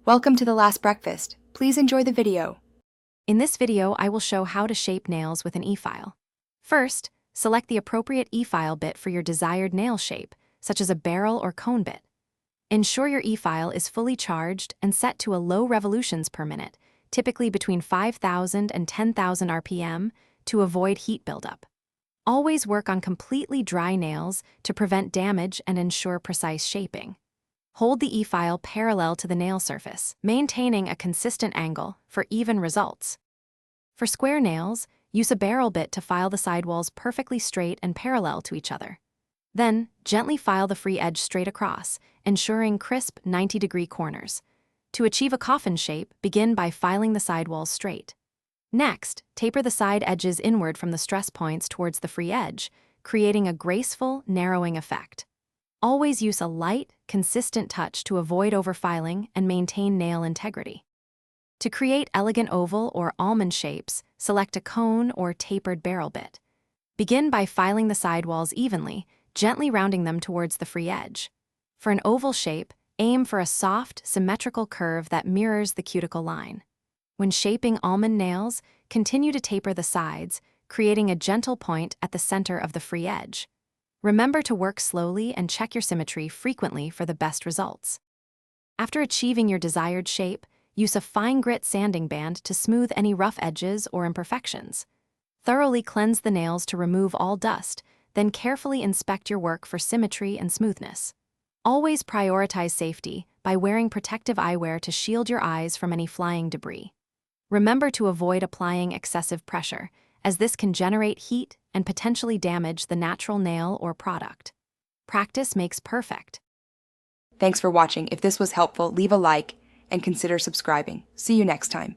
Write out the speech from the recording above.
Welcome to the last breakfast. Please enjoy the video. In this video, I will show how to shape nails with an e-file. First, select the appropriate e-file bit for your desired nail shape, such as a barrel or cone bit. Ensure your e-file is fully charged and set to a low revolutions per minute, typically between 5,000 and 10,000 RPM, to avoid heat buildup. Always work on completely dry nails to prevent damage and ensure precise shaping. Hold the e-file parallel to the nail surface, maintaining a consistent angle for even results. For square nails, use a barrel bit to file the sidewalls perfectly straight and parallel to each other. Then, gently file the free edge straight across, ensuring crisp 90-degree corners. To achieve a coffin shape, begin by filing the sidewalls straight. Next, taper the side edges inward from the stress points towards the free edge, creating a graceful, narrowing effect. Always use a light, consistent touch to avoid overfiling and maintain nail integrity. To create elegant oval or almond shapes, select a cone or tapered barrel bit. Begin by filing the sidewalls evenly, gently rounding them towards the free edge. For an oval shape, aim for a soft, symmetrical curve that mirrors the cuticle line. When shaping almond nails, continue to taper the sides, creating a gentle point at the center of the free edge. Remember to work slowly and check your symmetry frequently for the best results. After achieving your desired shape, use a fine grit sanding band to smooth any rough edges or imperfections. Thoroughly cleanse the nails to remove all dust, then carefully inspect your work for symmetry and smoothness. Always prioritize safety by wearing protective eyewear to shield your eyes from any flying debris. Remember to avoid applying excessive pressure, as this can generate heat and potentially damage the natural nail or product. Practice makes perfect. Thanks for watching. If this was helpful, leave a like and consider subscribing. See you next time.